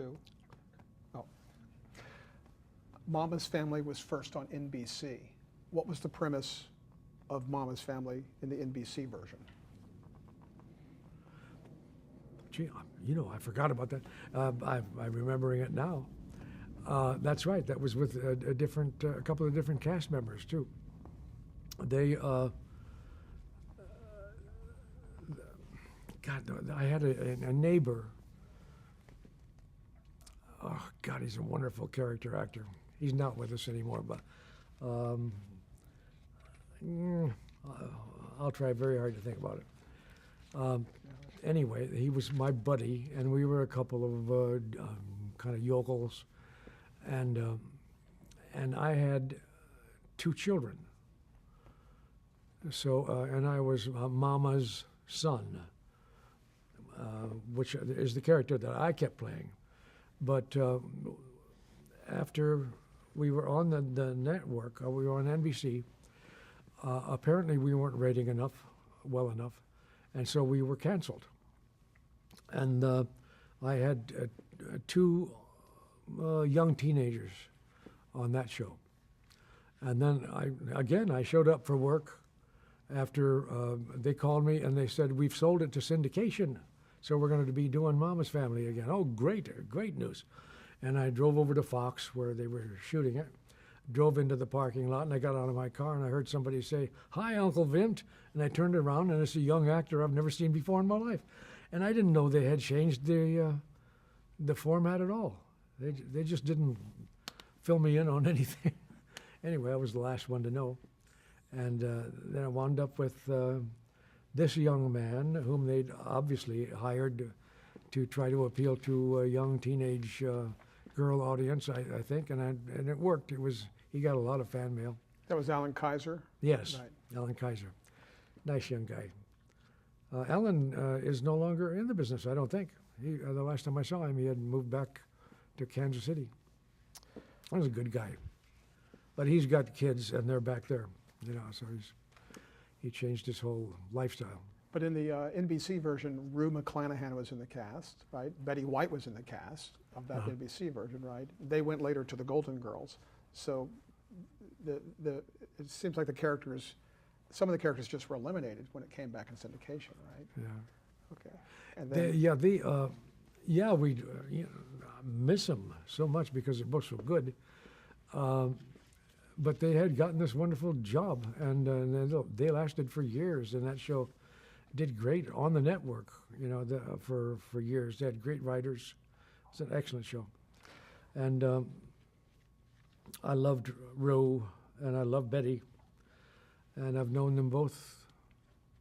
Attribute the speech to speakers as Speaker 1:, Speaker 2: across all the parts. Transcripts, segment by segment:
Speaker 1: too. Oh. Mama's Family was first on NBC. What was the premise of Mama's Family in the NBC version?
Speaker 2: Gee, I forgot about that. I'm remembering it now. That's right. That was with a couple of different cast members too. They, God, I had a neighbor. Oh God, he's a wonderful character actor. He's not with us anymore, but I'll try very hard to think about it. Anyway, he was my buddy, and we were a couple of kind of yokels, and I had two children. So, and I was Mama's son, which is the character that I kept playing. But after we were on the network, we were on NBC, apparently we weren't rating well enough, and so we were canceled. And I had two young teenagers on that show. And then I showed up for work after they called me and they said, we've sold it to syndication, so we're going to be doing Mama's Family again. Oh, great news. And I drove over to Fox where they were shooting it, drove into the parking lot, and I got out of my car and I heard somebody say, "Hi, Uncle Vint." And I turned around and it's a young actor I've never seen before in my life. And I didn't know they had changed the format at all. They just didn't fill me in on anything. Anyway, I was the last one to know. And then I wound up with this young man whom they'd obviously hired to try to appeal to a young teenage girl audience, I think, and it worked. He got a lot of fan mail.
Speaker 1: That was Alan Kaiser?
Speaker 2: Yes,
Speaker 1: Right.
Speaker 2: Alan Kaiser. Nice young guy. Alan is no longer in the business, I don't think. The last time I saw him, he had moved back to Kansas City. He was a good guy. But he's got kids, and they're back there, so he changed his whole lifestyle.
Speaker 1: But in the NBC version, Rue McClanahan was in the cast, right? Betty White was in the cast of that NBC version, right? They went later to the Golden Girls. So it seems like some of the characters just were eliminated when it came back in syndication, right?
Speaker 2: Yeah.
Speaker 1: Okay. And then
Speaker 2: we miss them so much because they're both so good. But they had gotten this wonderful job, and they lasted for years, and that show did great on the network, for years. They had great writers. It's an excellent show. And I loved Rue, and I loved Betty, and I've known them both.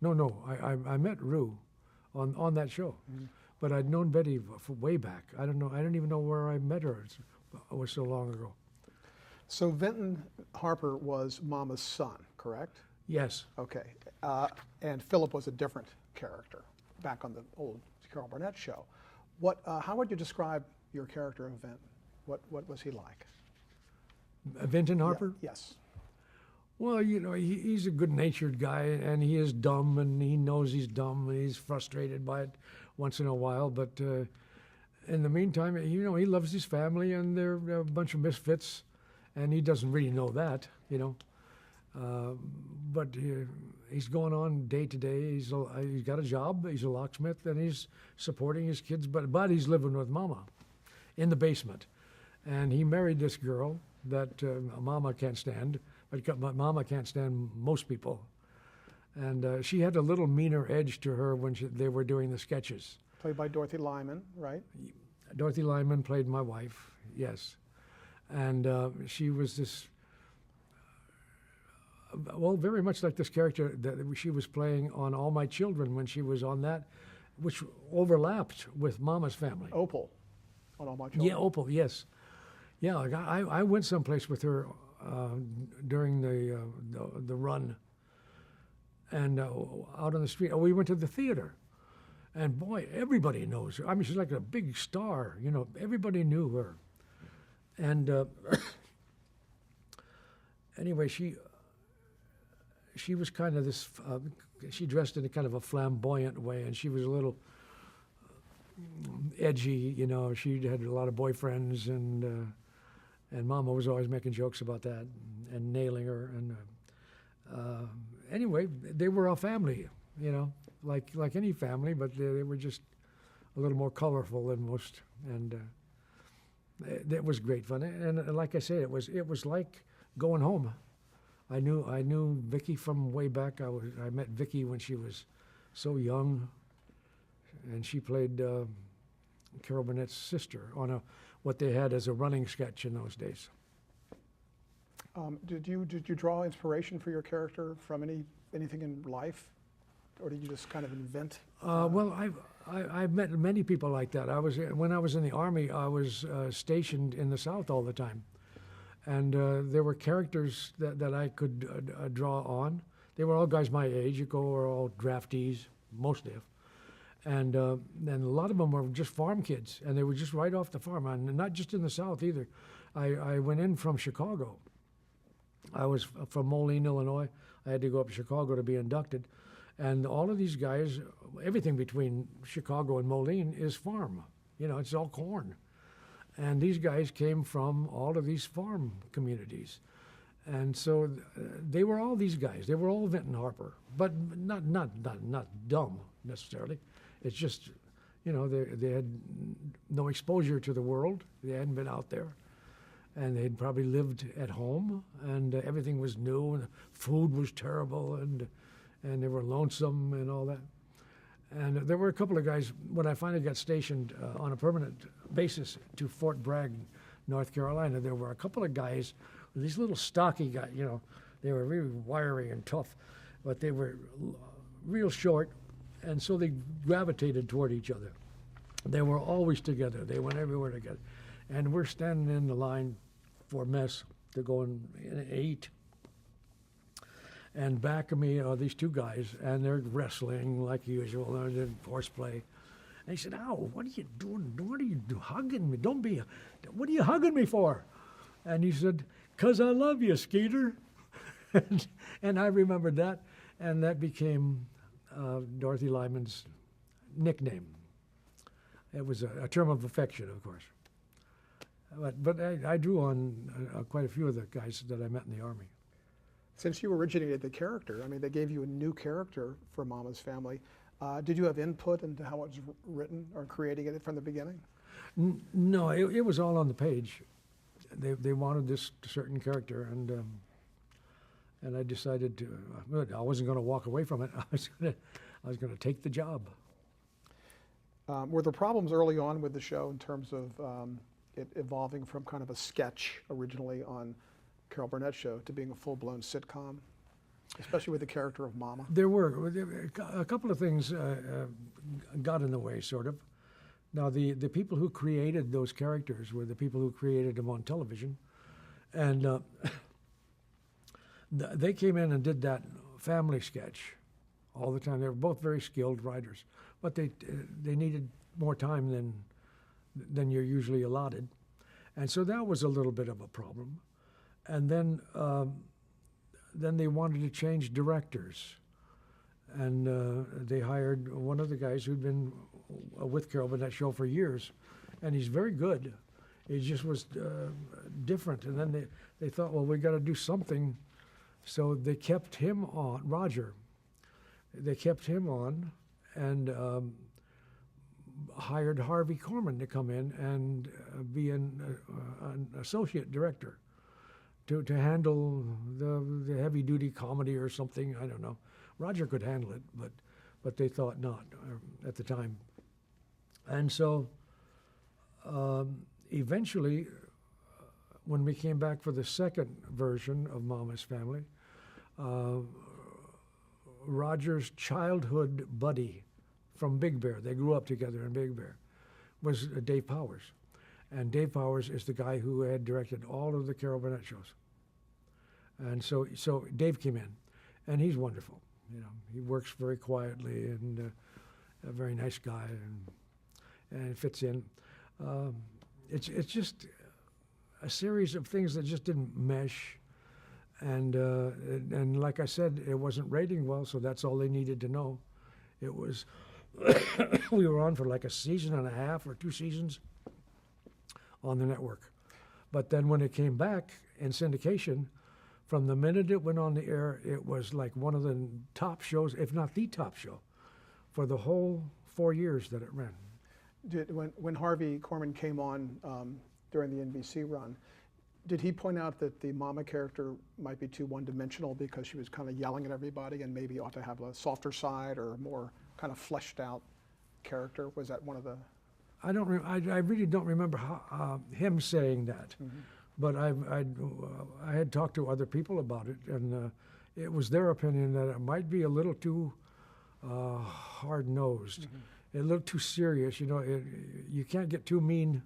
Speaker 2: I met Rue on that show, but I'd known Betty for way back. I don't even know where I met her. It was so long ago.
Speaker 1: So Vinton Harper was Mama's son, correct?
Speaker 2: Yes.
Speaker 1: Okay. And Philip was a different character back on the old Carol Burnett show. How would you describe your character of Vinton? What was he like?
Speaker 2: Vinton Harper?
Speaker 1: Yeah, yes.
Speaker 2: Well, he's a good-natured guy, and he is dumb, and he knows he's dumb, and he's frustrated by it once in a while. But in the meantime, he loves his family, and they're a bunch of misfits, and he doesn't really know that, But he's going on day to day. He's got a job. He's a locksmith, and he's supporting his kids. But he's living with Mama in the basement, and he married this girl that Mama can't stand. But Mama can't stand most people, and she had a little meaner edge to her when they were doing the sketches.
Speaker 1: Played by Dorothy Lyman, right?
Speaker 2: Dorothy Lyman played my wife. Yes, and she was this. Well, very much like this character that she was playing on All My Children when she was on that, which overlapped with Mama's Family.
Speaker 1: Opal, on All My Children.
Speaker 2: Yeah, Opal, yes. Yeah, I went someplace with her during the run, and out on the street. We went to the theater, and boy, everybody knows her. I mean, she's like a big star, everybody knew her. And anyway, she was kind of this, she dressed in a kind of a flamboyant way, and she was a little, edgy. You know, she had a lot of boyfriends, and Mama was always making jokes about that and nailing her. And anyway, they were a family. You know, like any family, but they were just a little more colorful than most, and it was great fun. And like I say, it was like going home. I knew Vicky from way back. I met Vicky when she was so young, and she played Carol Burnett's sister on what they had as a running sketch in those days.
Speaker 1: Did you draw inspiration for your character from anything in life, or did you just kind of invent?
Speaker 2: Well, I've met many people like that. When I was in the Army, I was stationed in the South all the time. And there were characters that I could draw on. They were all guys my age. Yuko were all draftees, mostly of. And a lot of them were just farm kids, and they were just right off the farm, and not just in the South either. I went in from Chicago. I was from Moline, Illinois. I had to go up to Chicago to be inducted. And all of these guys, everything between Chicago and Moline is farm. You know, it's all corn. And these guys came from all of these farm communities. And so they were all these guys. They were all Vinton Harper, but not dumb necessarily. It's just, you know, they had no exposure to the world. They hadn't been out there. And they'd probably lived at home, and everything was new, and the food was terrible, and they were lonesome and all that. And there were a couple of guys, when I finally got stationed on a permanent basis to Fort Bragg, North Carolina, there were a couple of guys, these little stocky guys, you know, they were really wiry and tough, but they were real short, and so they gravitated toward each other. They were always together. They went everywhere together. And we're standing in the line for mess to go and eat. And back of me are these two guys, and they're wrestling like usual. They're doing horseplay. And he said, "Ow, what are you doing? What are you hugging me? What are you hugging me for?" And he said, "'Cause I love you, Skeeter." And I remembered that, and that became Dorothy Lyman's nickname. It was a term of affection, of course. But I drew on quite a few of the guys that I met in the Army.
Speaker 1: Since you originated the character, I mean, they gave you a new character for Mama's Family. Did you have input into how it was written or creating it from the beginning?
Speaker 2: No, it was all on the page. They wanted this certain character, and I decided to. I wasn't going to walk away from it. I was going to take the job.
Speaker 1: Were there problems early on with the show in terms of it evolving from kind of a sketch originally on Carol Burnett show to being a full-blown sitcom, especially with the character of Mama?
Speaker 2: There were a couple of things got in the way, sort of. Now, the people who created those characters were the people who created them on television, and they came in and did that family sketch all the time. They were both very skilled writers, but they needed more time than you're usually allotted, and so that was a little bit of a problem. And then they wanted to change directors, and they hired one of the guys who'd been with Carol Burnett show for years, and he's very good. He just was different. And then they thought, well, we got to do something, so they kept him on. Roger, they kept him on, and hired Harvey Korman to come in and be an associate director. To handle the heavy-duty comedy or something, I don't know. Roger could handle it, but they thought not at the time. And so eventually, when we came back for the second version of Mama's Family, Roger's childhood buddy from Big Bear, they grew up together in Big Bear, was Dave Powers. And Dave Powers is the guy who had directed all of the Carol Burnett shows. And so Dave came in, and he's wonderful. You know, he works very quietly and a very nice guy, and fits in. It's just a series of things that just didn't mesh, and like I said, it wasn't rating well, so that's all they needed to know. It was We were on for like a season and a half or 2 seasons on the network. But then when it came back in syndication, from the minute it went on the air, it was like one of the top shows, if not the top show, for the whole 4 years that it ran.
Speaker 1: When Harvey Korman came on during the NBC run, did he point out that the mama character might be too one-dimensional because she was kind of yelling at everybody and maybe ought to have a softer side or a more kind of fleshed out character? Was that one of the...
Speaker 2: I really don't remember him saying that, but I had talked to other people about it, and it was their opinion that it might be a little too hard-nosed, a little too serious. You know, you can't get too mean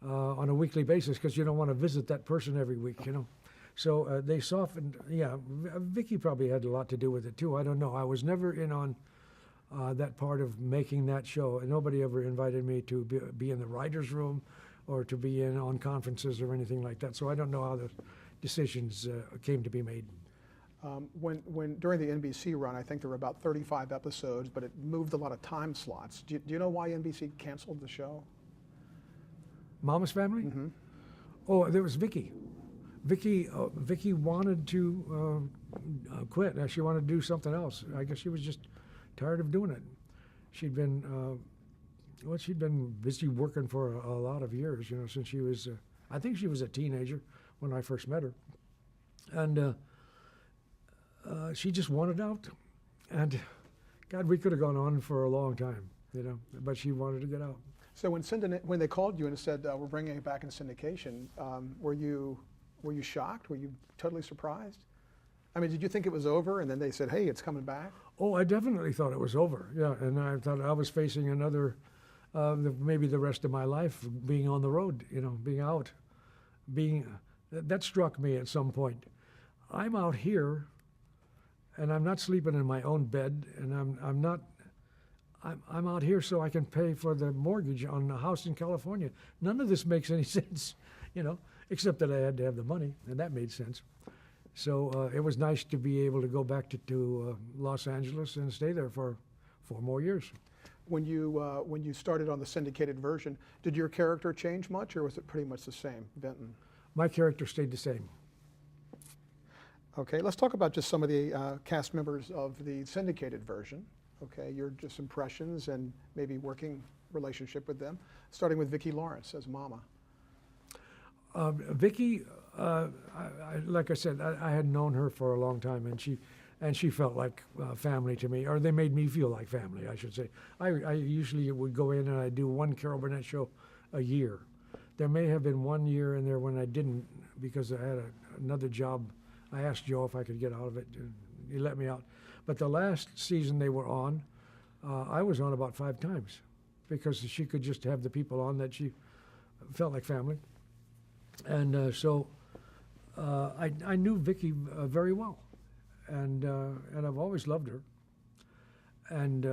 Speaker 2: on a weekly basis because you don't want to visit that person every week. You know, so they softened. Yeah, Vicky probably had a lot to do with it too. I don't know. I was never in on that part of making that show. And nobody ever invited me to be in the writer's room or to be in on conferences or anything like that. So I don't know how the decisions came to be made.
Speaker 1: When during the NBC run, I think there were about 35 episodes, but it moved a lot of time slots. Do you know why NBC canceled the show?
Speaker 2: Mama's Family? Oh, there was Vicky. Vicky wanted to quit. She wanted to do something else. I guess she was just tired of doing it. She'd been busy working for a lot of years, you know, since she was, I think she was a teenager when I first met her. And she just wanted out. And God, we could have gone on for a long time, you know, but she wanted to get out.
Speaker 1: So when they called you and said, we're bringing it back in syndication, were you shocked? Were you totally surprised? I mean, did you think it was over and then they said, hey, it's coming back?
Speaker 2: Oh, I definitely thought it was over, yeah. And I thought I was facing another, maybe the rest of my life, being on the road, you know, being out. That struck me at some point. I'm out here and I'm not sleeping in my own bed, and I'm out here so I can pay for the mortgage on a house in California. None of this makes any sense, you know, except that I had to have the money, and that made sense. So it was nice to be able to go back to Los Angeles and stay there for 4 more years.
Speaker 1: When you started on the syndicated version, did your character change much, or was it pretty much the same, Benton?
Speaker 2: My character stayed the same.
Speaker 1: Okay, let's talk about just some of the cast members of the syndicated version. Okay, your just impressions and maybe working relationship with them, starting with Vicki Lawrence as Mama.
Speaker 2: Vicki, like I said, I had known her for a long time, and she felt like family to me, or they made me feel like family, I should say. I usually would go in and I'd do one Carol Burnett show a year. There may have been 1 year in there when I didn't, because I had another job. I asked Joe if I could get out of it, and he let me out. But the last season they were on, I was on about 5 times, because she could just have the people on that she felt like family. And so I knew Vicki very well, and I've always loved her, and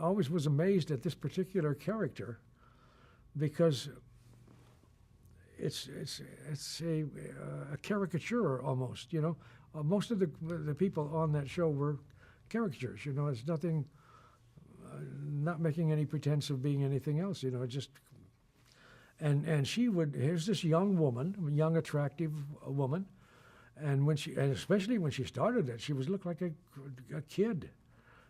Speaker 2: always was amazed at this particular character, because it's a caricature almost, you know. Most of the people on that show were caricatures, you know. It's nothing, not making any pretense of being anything else, you know. Just and she would. Here's this young woman, young attractive woman, and especially when she started it, she looked like a kid,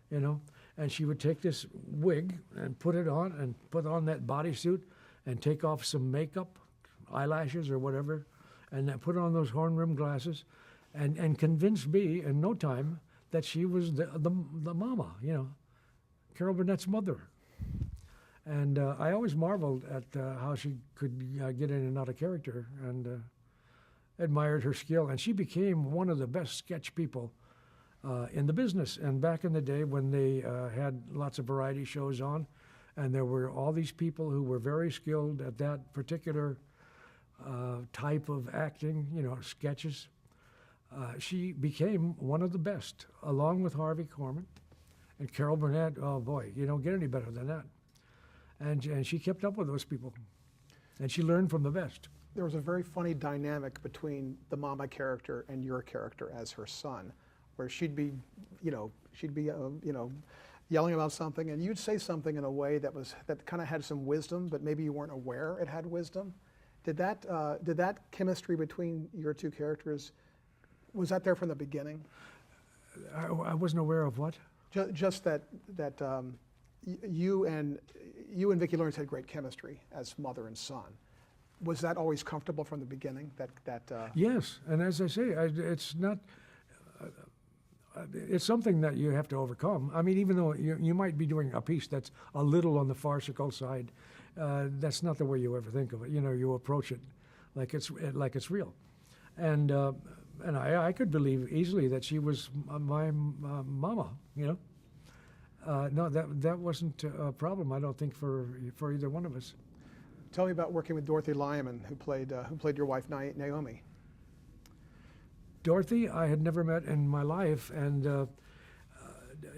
Speaker 2: you know. And she would take this wig and put it on, and put on that bodysuit, and take off some makeup, eyelashes or whatever, and then put on those horn-rimmed glasses, and convinced me in no time that she was the mama, you know, Carol Burnett's mother. And I always marveled at how she could get in and out of character, and admired her skill. And she became one of the best sketch people in the business. And back in the day when they had lots of variety shows on, and there were all these people who were very skilled at that particular type of acting, you know, sketches, she became one of the best, along with Harvey Korman and Carol Burnett. Oh boy, you don't get any better than that. And she kept up with those people, and she learned from the best.
Speaker 1: There was a very funny dynamic between the Mama character and your character as her son, where she'd be yelling about something, and you'd say something in a way that kind of had some wisdom, but maybe you weren't aware it had wisdom. Did that chemistry between your two characters, was that there from the beginning?
Speaker 2: I wasn't aware of what?
Speaker 1: Just that you and Vicki Lawrence had great chemistry as mother and son. Was that always comfortable from the beginning?
Speaker 2: Yes, and as I say, it's not. It's something that you have to overcome. I mean, even though you might be doing a piece that's a little on the farcical side, that's not the way you ever think of it. You know, you approach it like it's real, and I could believe easily that she was my mama. You know, no, that wasn't a problem. I don't think for either one of us.
Speaker 1: Tell me about working with Dorothy Lyman, who played your wife Naomi.
Speaker 2: Dorothy, I had never met in my life, and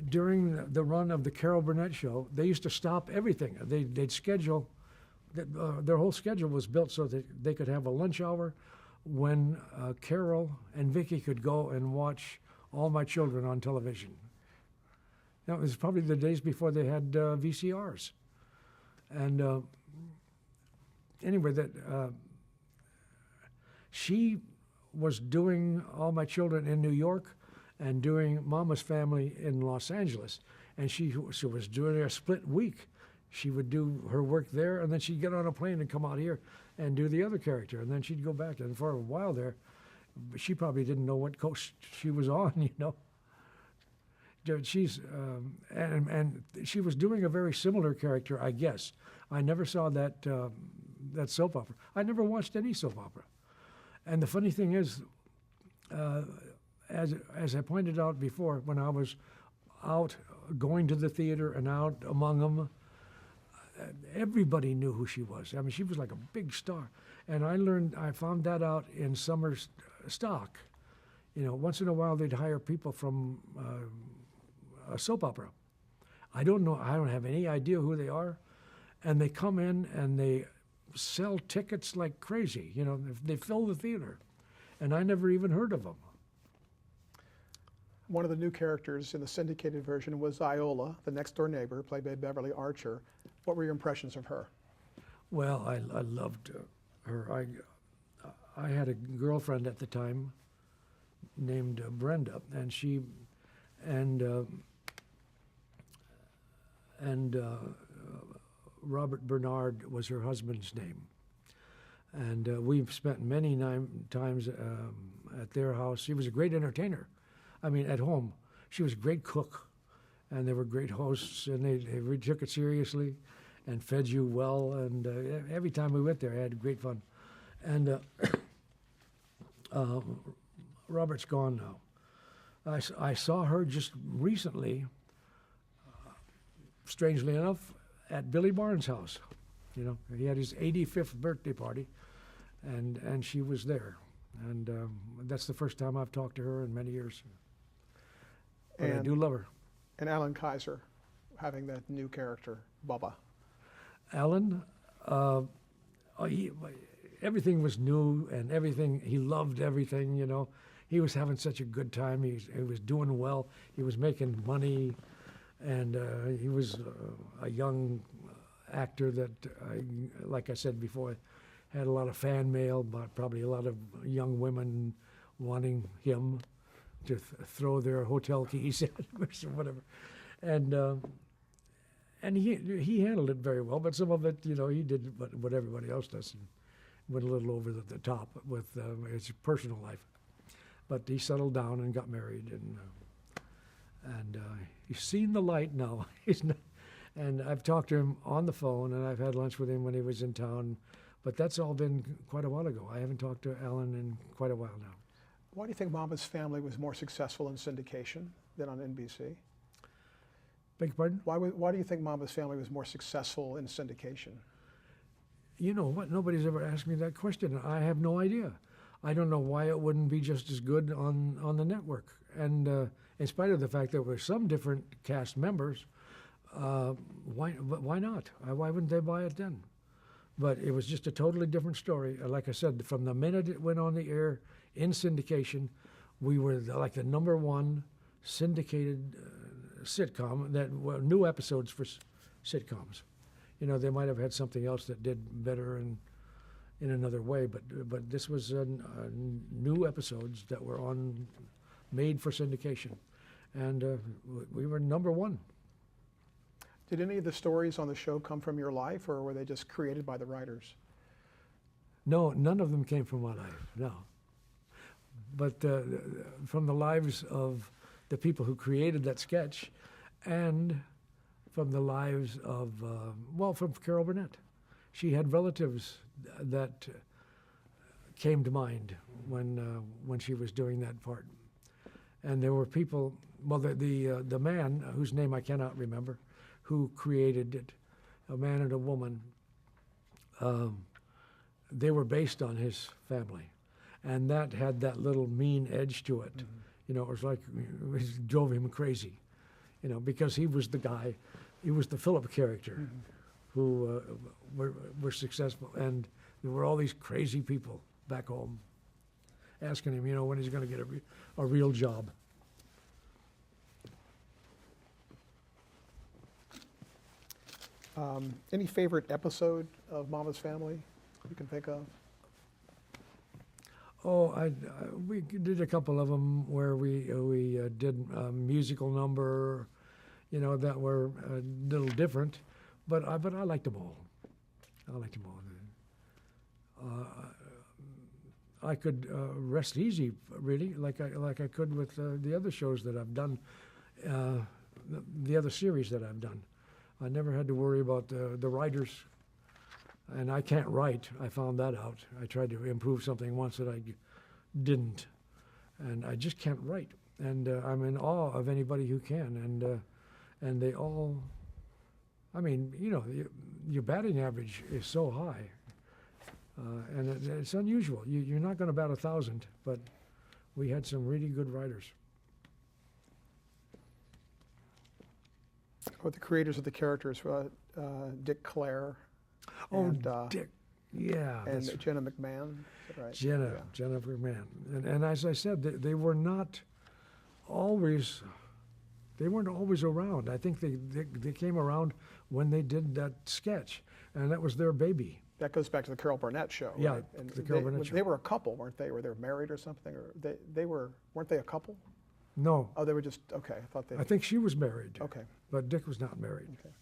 Speaker 2: during the run of the Carol Burnett show, they used to stop everything. They'd schedule, their whole schedule was built so that they could have a lunch hour when Carol and Vicki could go and watch All My Children on television. That was probably the days before they had VCRs. And anyway, she was doing All My Children in New York and doing Mama's Family in Los Angeles. And she was doing a split week. She would do her work there, and then she'd get on a plane and come out here and do the other character. And then she'd go back. And for a while there, she probably didn't know what coast she was on, you know. She's, and she was doing a very similar character, I guess. I never saw that soap opera. I never watched any soap opera. And the funny thing is, as I pointed out before, when I was out going to the theater and out among them, everybody knew who she was. I mean, she was like a big star. And I found that out in summer stock. You know, once in a while they'd hire people from a soap opera. I don't know, I don't have any idea who they are. And they come in and they sell tickets like crazy. You know, they fill the theater. And I never even heard of them.
Speaker 1: One of the new characters in the syndicated version was Iola, the next door neighbor, played by Beverly Archer. What were your impressions of her?
Speaker 2: Well, I loved her. I had a girlfriend at the time named Brenda, and she and Robert Bernard was her husband's name. And we've spent many times at their house. She was a great entertainer. I mean, at home. She was a great cook, and they were great hosts, and they really took it seriously and fed you well. And every time we went there, I had great fun. And Robert's gone now. I saw her just recently, strangely enough, at Billy Barnes' house. You know, he had his 85th birthday party, and she was there. And that's the first time I've talked to her in many years. But I do love her.
Speaker 1: And Alan Kaiser, having that new character, Bubba.
Speaker 2: Alan, everything was new and everything, he loved everything, you know. He was having such a good time. He was doing well. He was making money. And he was a young actor that, like I said before, had a lot of fan mail, but probably a lot of young women wanting him to throw their hotel keys at him or whatever. And he handled it very well, but some of it, you know, he did what everybody else does and went a little over the top with his personal life. But he settled down and got married, and he's seen the light now. He's not, and I've talked to him on the phone, and I've had lunch with him when he was in town, but that's all been quite a while ago. I haven't talked to Alan in quite a while now.
Speaker 1: Why do you think Mama's Family was more successful in syndication than on NBC?
Speaker 2: Beg your pardon?
Speaker 1: Why do you think Mama's Family was more successful in syndication?
Speaker 2: You know what? Nobody's ever asked me that question. I have no idea. I don't know why it wouldn't be just as good on the network. And in spite of the fact there were some different cast members, why not? Why wouldn't they buy it then? But it was just a totally different story. Like I said, from the minute it went on the air in syndication, we were like the #1 syndicated sitcom that were new episodes for sitcoms. You know, they might have had something else that did better in another way, but this was new episodes that were made for syndication, and we were number one.
Speaker 1: Did any of the stories on the show come from your life, or were they just created by the writers?
Speaker 2: No, none of them came from my life. No, but from the lives of the people who created that sketch, and from the lives of from Carol Burnett. She had relatives that came to mind when she was doing that part, and there were people. Well, the man whose name I cannot remember, who created it, a man and a woman. They were based on his family, and that had that little mean edge to it. Mm-hmm. You know, it was like it drove him crazy. You know, because he was the guy, he was the Philip character. Mm-hmm. Who were successful, and there were all these crazy people back home asking him, you know, when he's going to get a real job.
Speaker 1: Any favorite episode of Mama's Family you can think of?
Speaker 2: Oh, we did a couple of them where we did a musical number, you know, that were a little different. But I liked them all. I liked them all. I could rest easy, really, like I could with the other shows that I've done, the other series that I've done. I never had to worry about the writers, and I can't write. I found that out. I tried to improve something once that I didn't, and I just can't write. And I'm in awe of anybody who can, and they all. I mean, you know, your batting average is so high, and it's unusual. You're not going to bat 1,000, but we had some really good writers.
Speaker 1: Or the creators of the characters, Dick Clare.
Speaker 2: Oh,
Speaker 1: and,
Speaker 2: Dick, yeah.
Speaker 1: And Jenna McMahon, is that right?
Speaker 2: Jenna McMahon. And as I said, they were not always... They weren't always around. I think they came around when they did that sketch, and that was their baby.
Speaker 1: That goes back to the Carol Burnett show,
Speaker 2: yeah,
Speaker 1: right? And
Speaker 2: the Carol Burnett show.
Speaker 1: They were a couple, weren't they? Were they married or something? Or weren't they a couple?
Speaker 2: No.
Speaker 1: Oh, they were just, okay. I thought they...
Speaker 2: I think she was married.
Speaker 1: Okay.
Speaker 2: But Dick was not married.
Speaker 1: Okay.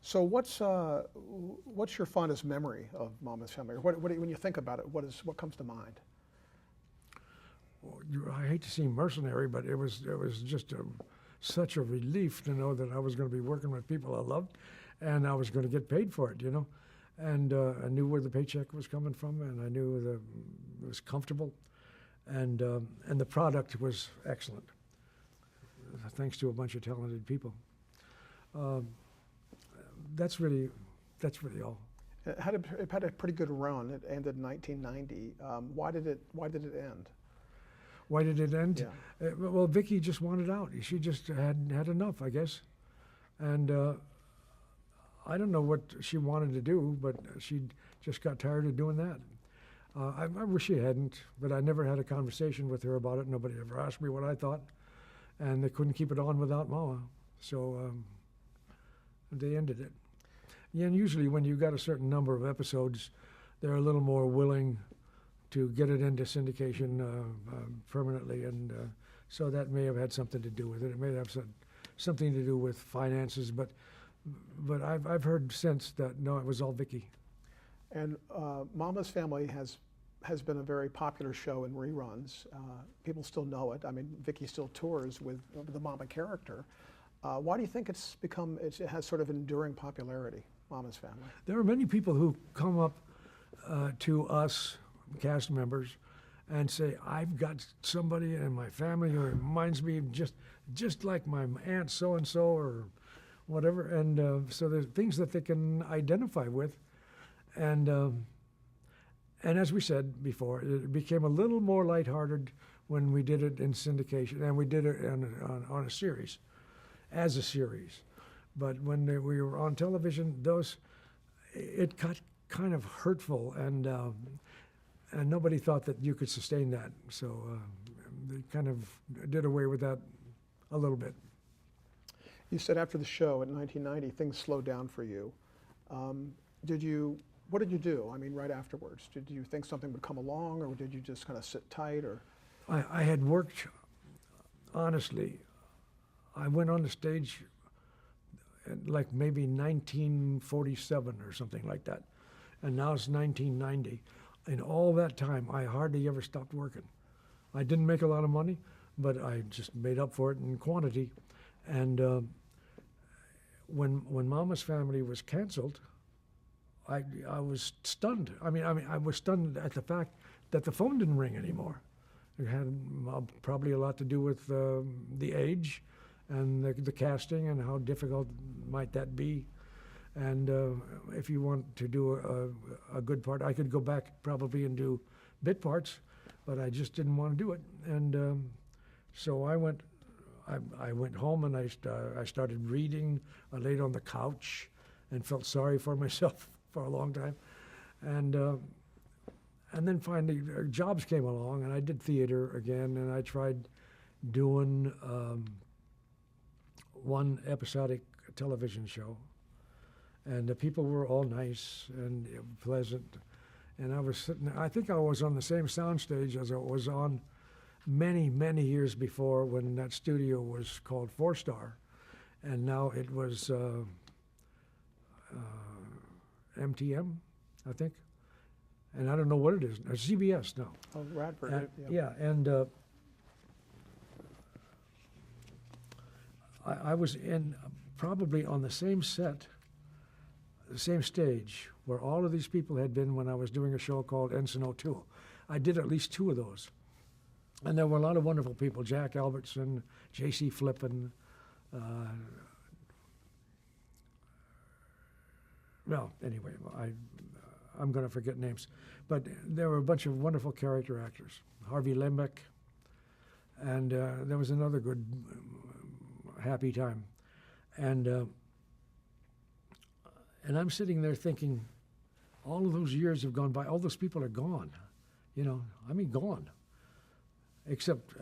Speaker 1: So what's your fondest memory of Mama's Family? Or when you think about it, what comes to mind?
Speaker 2: I hate to seem mercenary, but it was just such a relief to know that I was going to be working with people I loved, and I was going to get paid for it, you know. And I knew where the paycheck was coming from, and I knew it was comfortable, and the product was excellent, thanks to a bunch of talented people. That's really all.
Speaker 1: It had a pretty good run. It ended in 1990. Why did it end?
Speaker 2: Why did it end?
Speaker 1: Yeah.
Speaker 2: Well, Vicki just wanted out. She just had enough, I guess. And I don't know what she wanted to do, but she just got tired of doing that. I wish she hadn't, but I never had a conversation with her about it. Nobody ever asked me what I thought. And they couldn't keep it on without Mama. So they ended it. Yeah, and usually when you've got a certain number of episodes, they're a little more willing to get it into syndication permanently, and so that may have had something to do with it. It may have something to do with finances, but I've heard since that no, it was all Vicki. And
Speaker 1: Mama's Family has been a very popular show in reruns. People still know it. I mean, Vicki still tours with the Mama character. Why do you think it has sort of enduring popularity, Mama's Family?
Speaker 2: There are many people who come up to us, cast members, and say, I've got somebody in my family who reminds me just like my aunt so-and-so or whatever. And so there's things that they can identify with. And as we said before, it became a little more lighthearted when we did it in syndication, and we did it on a series, as a series. But when we were on television, it got kind of hurtful, and nobody thought that you could sustain that. So they kind of did away with that a little bit.
Speaker 1: You said after the show in 1990, things slowed down for you. What did you do? I mean, right afterwards, did you think something would come along, or did you just kind of sit tight, or?
Speaker 2: I had worked, honestly, I went on the stage in like maybe 1947 or something like that. And now it's 1990. In all that time, I hardly ever stopped working. I didn't make a lot of money, but I just made up for it in quantity. And when Mama's Family was canceled, I was stunned. I mean, I was stunned at the fact that the phone didn't ring anymore. It had probably a lot to do with the age and the casting and how difficult might that be. And if you want to do a good part, I could go back probably and do bit parts, but I just didn't want to do it. And so I went home and I started reading. I laid on the couch and felt sorry for myself for a long time. And then finally jobs came along and I did theater again, and I tried doing one episodic television show. And the people were all nice and pleasant. And I was sitting, I think I was on the same soundstage as I was on many, many years before, when that studio was called Four Star. And now it was MTM, I think. And I don't know what it is, CBS now.
Speaker 1: Oh, Radford.
Speaker 2: And,
Speaker 1: yeah.
Speaker 2: and I was in probably on the same set, the same stage where all of these people had been when I was doing a show called Ensign 02. I did at least 2 of those. And there were a lot of wonderful people, Jack Albertson, J.C. Flippin. Well, anyway, I'm going to forget names. But there were a bunch of wonderful character actors. Harvey Lembeck. And there was another good, happy time. And I'm sitting there thinking, all of those years have gone by. All those people are gone, gone. Except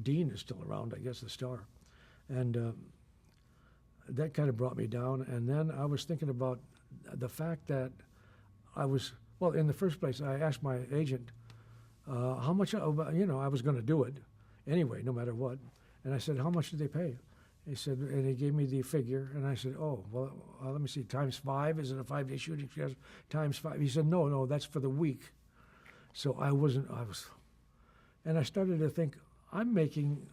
Speaker 2: Dean is still around, I guess, the star. And that kind of brought me down. And then I was thinking about the fact that in the first place, I asked my agent how much, I was going to do it anyway, no matter what. And I said, how much did they pay? He said, and he gave me the figure, and I said, oh, well, let me see, times 5, is it a 5-day shooting schedule? Times 5. He said, no, that's for the week. So and I started to think, I'm making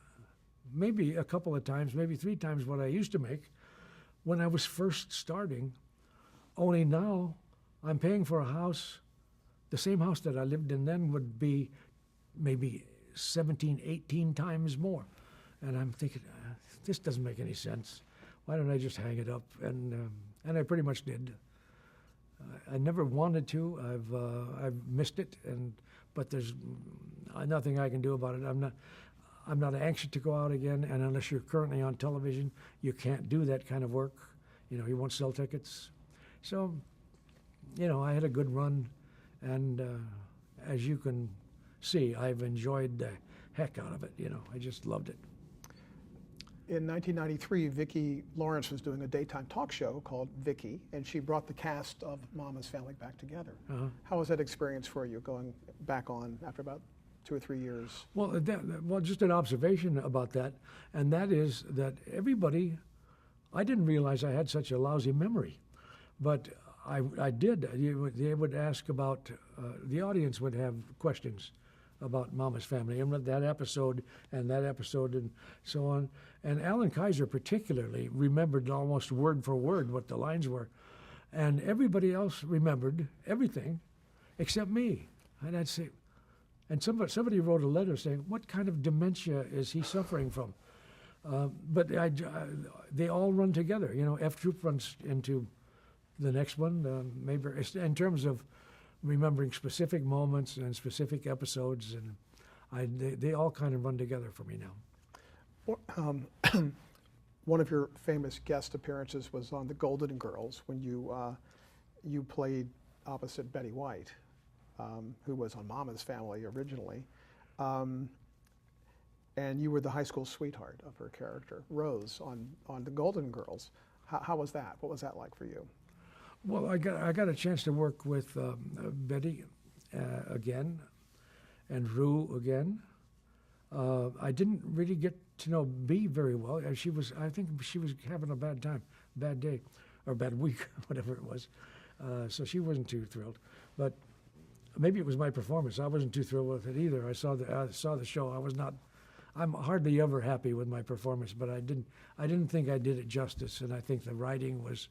Speaker 2: maybe a couple of times, maybe 3 times what I used to make when I was first starting, only now I'm paying for a house. The same house that I lived in then would be maybe 17, 18 times more. And I'm thinking, this doesn't make any sense. Why don't I just hang it up? And I pretty much did. I never wanted to. I've missed it, but there's nothing I can do about it. I'm not anxious to go out again. And unless you're currently on television, you can't do that kind of work. You won't sell tickets. So, I had a good run, and as you can see, I've enjoyed the heck out of it. I just loved it.
Speaker 1: In 1993, Vicki Lawrence was doing a daytime talk show called Vicki, and she brought the cast of Mama's Family back together.
Speaker 2: Uh-huh.
Speaker 1: How was that experience for you, going back on after about 2 or 3 years?
Speaker 2: Well, just an observation about that, and that is that everybody, I didn't realize I had such a lousy memory, but I did. They would ask about, the audience would have questions about Mama's Family and that episode and so on. And Alan Kaiser particularly remembered almost word for word what the lines were. And everybody else remembered everything except me. And I'd say, and somebody wrote a letter saying, what kind of dementia is he suffering from? But they all run together. F Troop runs into the next one, maybe in terms of remembering specific moments and specific episodes, and they all kind of run together for me now.
Speaker 1: One of your famous guest appearances was on The Golden Girls, when you played opposite Betty White, who was on Mama's Family originally. and you were the high school sweetheart of her character, Rose, on the Golden Girls. How was that? What was that like for you?
Speaker 2: Well, I got a chance to work with Betty again, and Rue again. I didn't really get to know Bea very well. I think she was having a bad time, bad day, or bad week, whatever it was. So she wasn't too thrilled. But maybe it was my performance. I wasn't too thrilled with it either. I saw the show. I'm hardly ever happy with my performance, but I didn't think I did it justice, and I think the writing was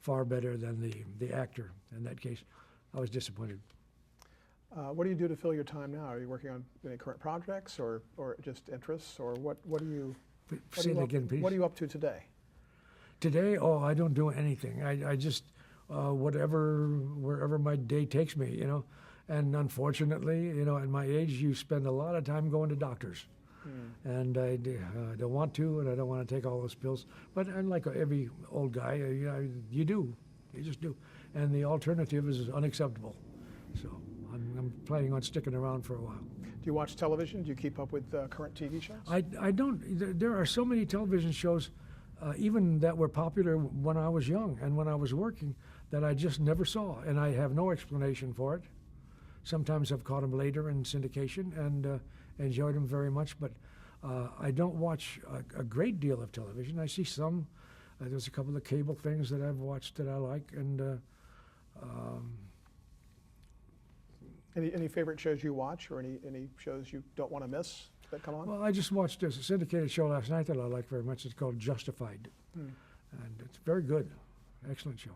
Speaker 2: far better than the actor in that case. I was disappointed.
Speaker 1: What do you do to fill your time now? Are you working on any current projects, or just interests, or what do you?
Speaker 2: Say it again, please.
Speaker 1: What are you up to today?
Speaker 2: Today, I don't do anything. I just wherever my day takes me, you know. And unfortunately, you know, at my age, you spend a lot of time going to doctors. And I don't want to, and I don't want to take all those pills. But unlike every old guy, you do. You just do. And the alternative is unacceptable. So I'm planning on sticking around for a while.
Speaker 1: Do you watch television? Do you keep up with current TV shows?
Speaker 2: I don't. There are so many television shows, even that were popular when I was young and when I was working, that I just never saw, and I have no explanation for it. Sometimes I've caught them later in syndication and enjoyed them very much, but I don't watch a great deal of television. I see some. There's a couple of cable things that I've watched that I like, and
Speaker 1: Any favorite shows you watch, or any shows you don't want to miss that come on?
Speaker 2: well, I just watched a syndicated show last night that I like very much. It's called Justified, and it's very good, excellent show.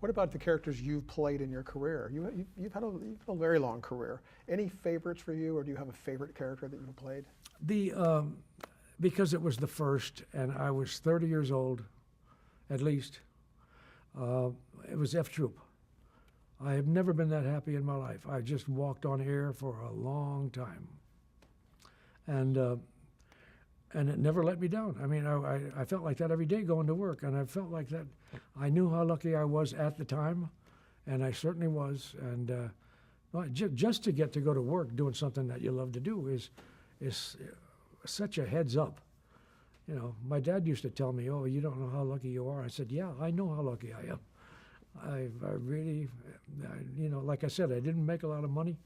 Speaker 1: What about the characters you've played in your career? You've had a very long career. Any favorites for you, or do you have a favorite character that you've played?
Speaker 2: Because it was the first, and I was 30 years old, at least. It was F Troop. I have never been that happy in my life. I just walked on air for a long time, and it never let me down. I mean, I felt like that every day going to work, and I felt like that. I knew how lucky I was at the time, and I certainly was. And just to get to go to work doing something that you love to do is such a heads up. You know, my dad used to tell me, "Oh, you don't know how lucky you are." I said, "Yeah, I know how lucky I am. I really, you know, like I said, I didn't make a lot of money,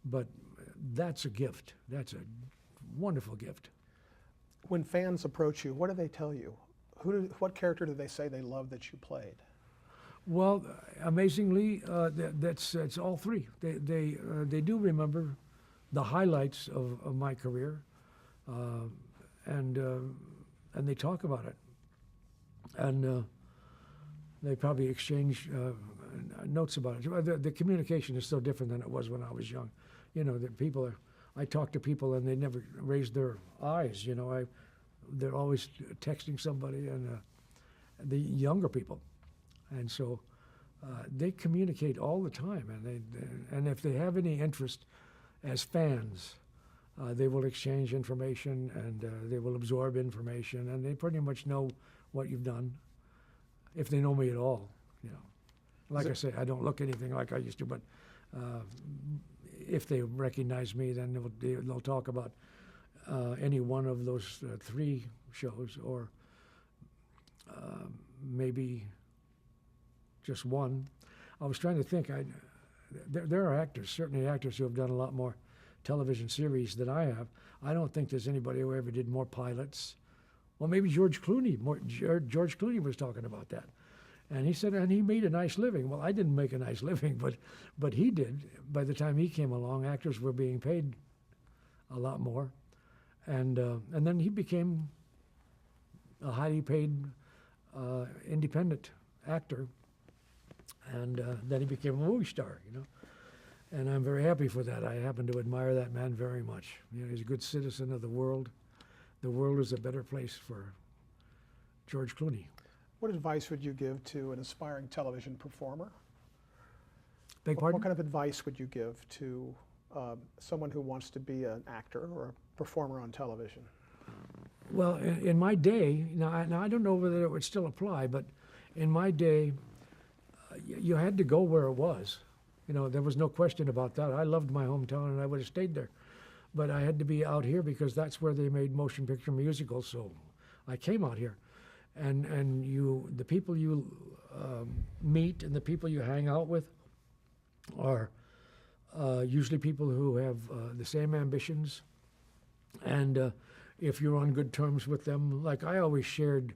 Speaker 2: but that's a gift. That's a wonderful gift."
Speaker 1: When fans approach you, what do they tell you? What character do they say they love that you played?
Speaker 2: Well, amazingly, it's all three. They do remember the highlights of my career, and they talk about it, and they probably exchange notes about it. The communication is so different than it was when I was young. You know, I talk to people and they never raise their eyes. You know, they're always texting somebody, and the younger people, and so they communicate all the time. And if they have any interest as fans, they will exchange information, and they will absorb information, and they pretty much know what you've done, if they know me at all. You know, like I say, I don't look anything like I used to, but if they recognize me, then they'll talk about any one of those three shows, or maybe just one. I was trying to think. There are actors, certainly actors, who have done a lot more television series than I have. I don't think there's anybody who ever did more pilots. Well, maybe George Clooney. George Clooney was talking about that. And he said, and he made a nice living. Well, I didn't make a nice living, but he did. By the time he came along, actors were being paid a lot more. And then he became a highly paid independent actor. And then he became a movie star, you know. And I'm very happy for that. I happen to admire that man very much. You know, he's a good citizen of the world. The world is a better place for George Clooney.
Speaker 1: What advice would you give to an aspiring television performer?
Speaker 2: Beg pardon?
Speaker 1: What kind of advice would you give to someone who wants to be an actor or a performer on television?
Speaker 2: Well, in my day, now I don't know whether it would still apply, but in my day, you had to go where it was. You know, there was no question about that. I loved my hometown, and I would have stayed there. but I had to be out here because that's where they made motion picture musicals. So I came out here, and the people you meet and the people you hang out with are usually people who have the same ambitions, and if you're on good terms with them, like I always shared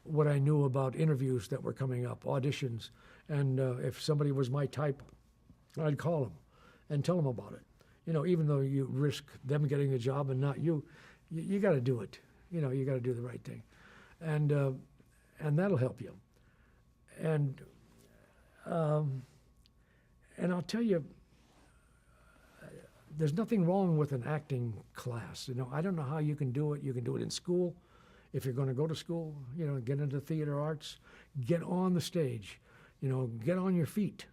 Speaker 2: what I knew about interviews that were coming up, auditions, and if somebody was my type, I'd call them and tell them about it. You know, even though you risk them getting the job and not you, you got to do it. You know, you got to do the right thing, and that'll help you. And I'll tell you, there's nothing wrong with an acting class. You know, I don't know how you can do it. You can do it in school. If you're going to go to school, you know, get into theater arts, get on the stage, you know, get on your feet,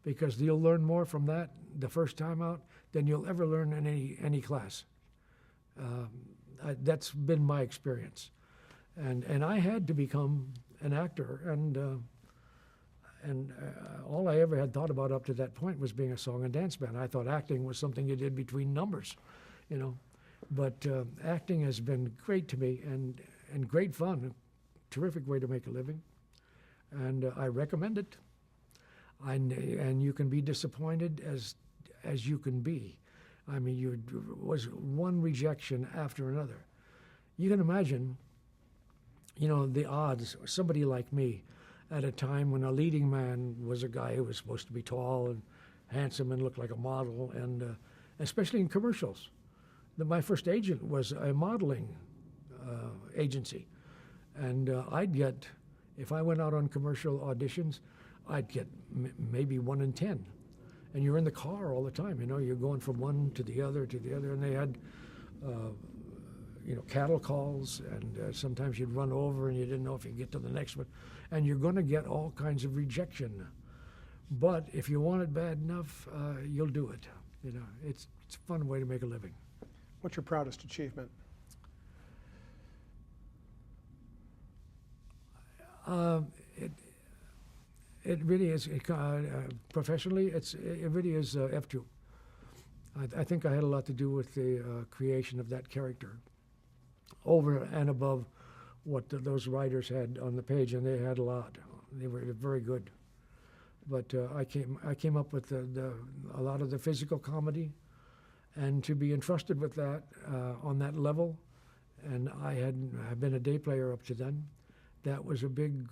Speaker 2: because you'll learn more from that the first time out than you'll ever learn in any class. That's been my experience, and I had to become an actor, and all I ever had thought about up to that point was being a song and dance band. I thought acting was something you did between numbers, you know. But acting has been great to me and great fun, a terrific way to make a living, and I recommend it. And you can be disappointed as you can be. I mean, you was one rejection after another. You can imagine, you know, the odds. Somebody like me, at a time when a leading man was a guy who was supposed to be tall and handsome and look like a model, and especially in commercials. My first agent was a modeling agency, and I'd get, if I went out on commercial auditions, I'd get maybe 1 in 10. And you're in the car all the time, you know, you're going from one to the other, and they had, you know, cattle calls, and sometimes you'd run over and you didn't know if you'd get to the next one, and you're going to get all kinds of rejection. But if you want it bad enough, you'll do it. You know, it's a fun way to make a living.
Speaker 1: What's your proudest achievement?
Speaker 2: It really is, professionally, it really is F2. I think I had a lot to do with the creation of that character, over and above what those writers had on the page, and they had a lot. They were very good. But I came up with a lot of the physical comedy, and to be entrusted with that on that level, and I've been a day player up to then. That was a big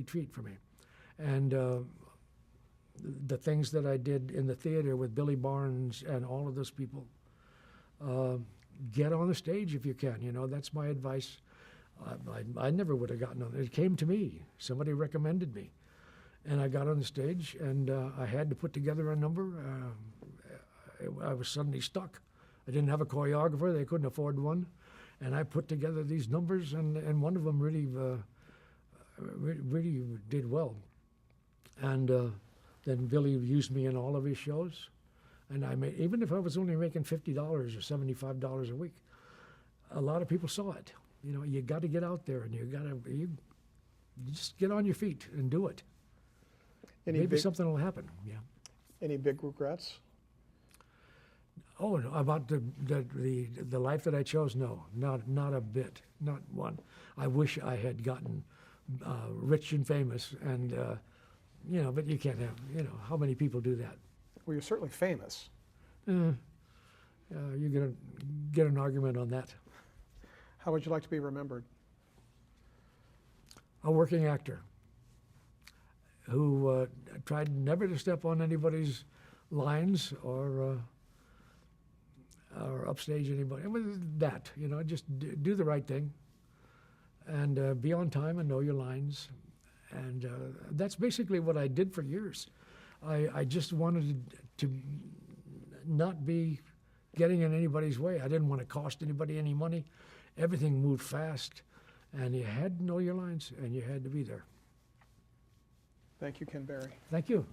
Speaker 2: treat for me, and the things that I did in the theater with Billy Barnes and all of those people. Get on the stage if you can. You know, that's my advice. I never would have gotten on it. It came to me. Somebody recommended me, and I got on the stage, and I had to put together a number. I was suddenly stuck. I didn't have a choreographer. They couldn't afford one. And I put together these numbers, and one of them really did well. And then Billy used me in all of his shows. And I made, even if I was only making $50 or $75 a week, a lot of people saw it. You know, you got to get out there, and you just get on your feet and do it. Maybe something will happen. Yeah.
Speaker 1: Any big regrets?
Speaker 2: Oh, about the life that I chose? No, not a bit, not one. I wish I had gotten rich and famous, and you know, but you can't have. You know, how many people do that?
Speaker 1: Well, you're certainly famous.
Speaker 2: You're gonna get an argument on that.
Speaker 1: How would you like to be remembered?
Speaker 2: A working actor who tried never to step on anybody's lines or upstage anybody. I mean, that, you know, just do the right thing and be on time and know your lines. And that's basically what I did for years. I just wanted to not be getting in anybody's way. I didn't want to cost anybody any money. Everything moved fast, and you had to know your lines, and you had to be there.
Speaker 1: Thank you, Ken Berry.
Speaker 2: Thank you.